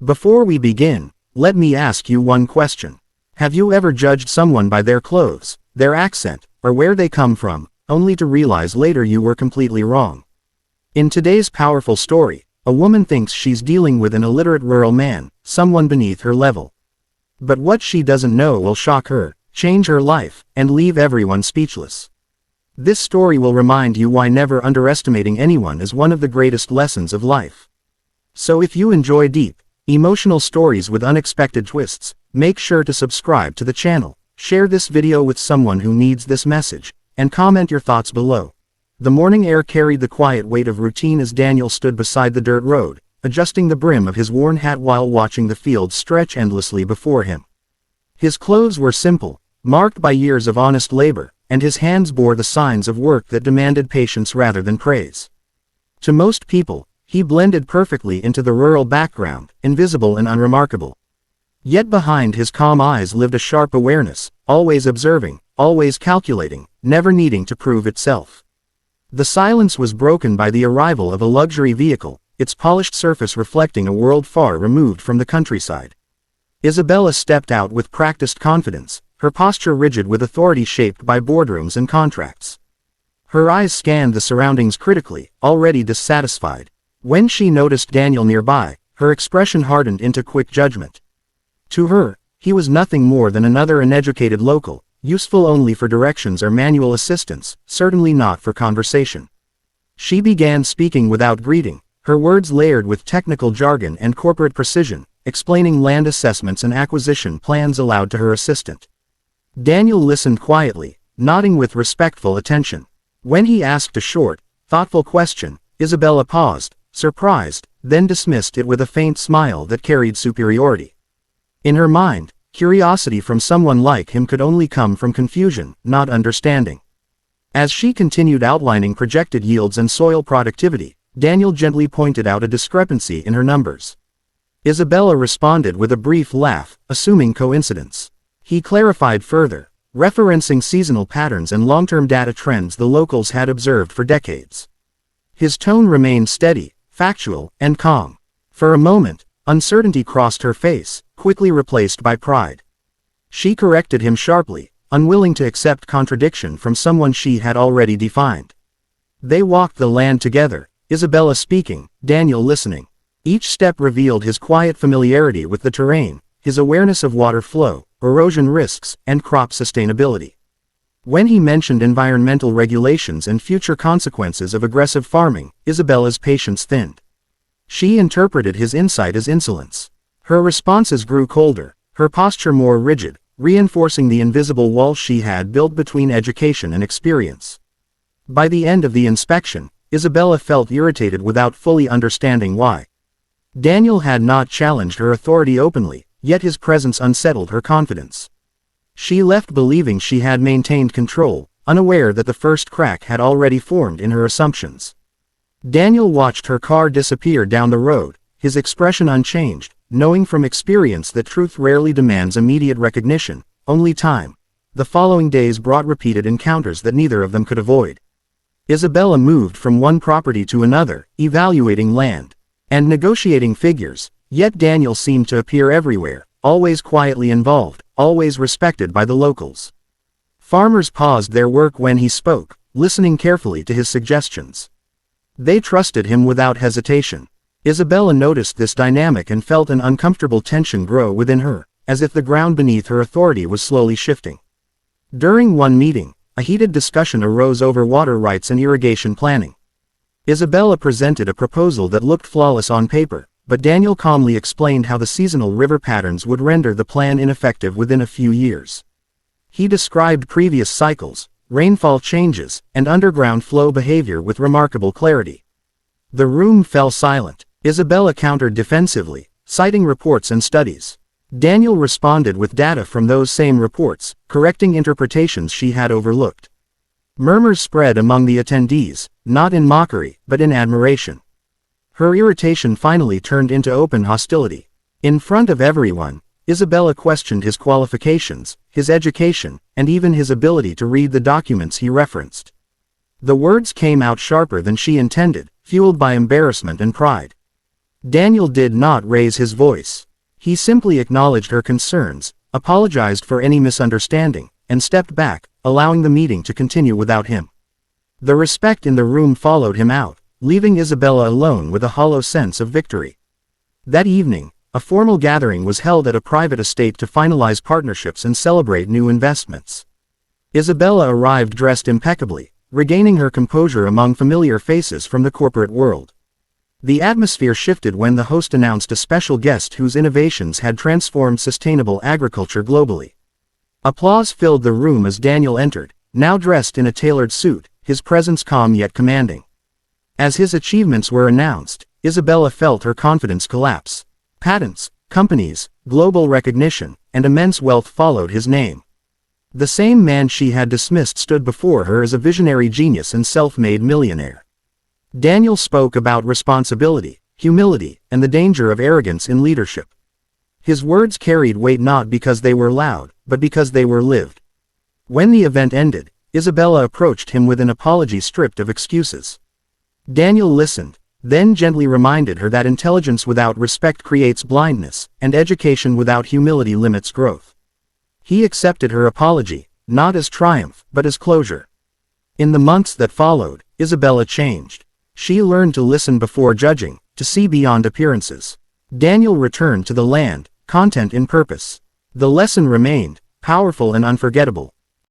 Before we begin, let me ask you one question. Have you ever judged someone by their clothes, their accent, or where they come from, only to realize later you were completely wrong? In today's powerful story, a woman thinks she's dealing with an illiterate rural man, someone beneath her level. But what she doesn't know will shock her, change her life, and leave everyone speechless. This story will remind you why never underestimating anyone is one of the greatest lessons of life. So if you enjoy deep, emotional stories with unexpected twists, make sure to subscribe to the channel, share this video with someone who needs this message, and comment your thoughts below. The morning air carried the quiet weight of routine as Daniel stood beside the dirt road, adjusting the brim of his worn hat while watching the fields stretch endlessly before him. His clothes were simple, marked by years of honest labor, and his hands bore the signs of work that demanded patience rather than praise. To most people, he blended perfectly into the rural background, invisible and unremarkable. Yet behind his calm eyes lived a sharp awareness, always observing, always calculating, never needing to prove itself. The silence was broken by the arrival of a luxury vehicle, its polished surface reflecting a world far removed from the countryside. Isabella stepped out with practiced confidence, her posture rigid with authority shaped by boardrooms and contracts. Her eyes scanned the surroundings critically, already dissatisfied. When she noticed Daniel nearby, her expression hardened into quick judgment. To her, he was nothing more than another uneducated local, useful only for directions or manual assistance, certainly not for conversation. She began speaking without greeting, her words layered with technical jargon and corporate precision, explaining land assessments and acquisition plans aloud to her assistant. Daniel listened quietly, nodding with respectful attention. When he asked a short, thoughtful question, Isabella paused, surprised, then dismissed it with a faint smile that carried superiority. In her mind, curiosity from someone like him could only come from confusion, not understanding. As she continued outlining projected yields and soil productivity, Daniel gently pointed out a discrepancy in her numbers. Isabella responded with a brief laugh, assuming coincidence. He clarified further, referencing seasonal patterns and long-term data trends the locals had observed for decades. His tone remained steady, factual, and calm. For a moment, uncertainty crossed her face, quickly replaced by pride. She corrected him sharply, unwilling to accept contradiction from someone she had already defined. They walked the land together, Isabella speaking, Daniel listening. Each step revealed his quiet familiarity with the terrain, his awareness of water flow, erosion risks, and crop sustainability. When he mentioned environmental regulations and future consequences of aggressive farming, Isabella's patience thinned. She interpreted his insight as insolence. Her responses grew colder, her posture more rigid, reinforcing the invisible wall she had built between education and experience. By the end of the inspection, Isabella felt irritated without fully understanding why. Daniel had not challenged her authority openly, yet his presence unsettled her confidence. She left believing she had maintained control, unaware that the first crack had already formed in her assumptions. Daniel watched her car disappear down the road, his expression unchanged, knowing from experience that truth rarely demands immediate recognition, only time. The following days brought repeated encounters that neither of them could avoid. Isabella moved from one property to another, evaluating land and negotiating figures. Yet Daniel seemed to appear everywhere, always quietly involved, always respected by the locals. Farmers paused their work when he spoke, listening carefully to his suggestions. They trusted him without hesitation. Isabella noticed this dynamic and felt an uncomfortable tension grow within her, as if the ground beneath her authority was slowly shifting. During one meeting, a heated discussion arose over water rights and irrigation planning. Isabella presented a proposal that looked flawless on paper, but Daniel calmly explained how the seasonal river patterns would render the plan ineffective within a few years. He described previous cycles, rainfall changes, and underground flow behavior with remarkable clarity. The room fell silent. Isabella countered defensively, citing reports and studies. Daniel responded with data from those same reports, correcting interpretations she had overlooked. Murmurs spread among the attendees, not in mockery, but in admiration. Her irritation finally turned into open hostility. In front of everyone, Isabella questioned his qualifications, his education, and even his ability to read the documents he referenced. The words came out sharper than she intended, fueled by embarrassment and pride. Daniel did not raise his voice. He simply acknowledged her concerns, apologized for any misunderstanding, and stepped back, allowing the meeting to continue without him. The respect in the room followed him out, leaving Isabella alone with a hollow sense of victory. That evening, a formal gathering was held at a private estate to finalize partnerships and celebrate new investments. Isabella arrived dressed impeccably, regaining her composure among familiar faces from the corporate world. The atmosphere shifted when the host announced a special guest whose innovations had transformed sustainable agriculture globally. Applause filled the room as Daniel entered, now dressed in a tailored suit, his presence calm yet commanding. As his achievements were announced, Isabella felt her confidence collapse. Patents, companies, global recognition, and immense wealth followed his name. The same man she had dismissed stood before her as a visionary genius and self-made millionaire. Daniel spoke about responsibility, humility, and the danger of arrogance in leadership. His words carried weight not because they were loud, but because they were lived. When the event ended, Isabella approached him with an apology stripped of excuses. Daniel listened, then gently reminded her that intelligence without respect creates blindness, and education without humility limits growth. He accepted her apology, not as triumph, but as closure. In the months that followed, Isabella changed. She learned to listen before judging, to see beyond appearances. Daniel returned to the land, content in purpose. The lesson remained, powerful and unforgettable.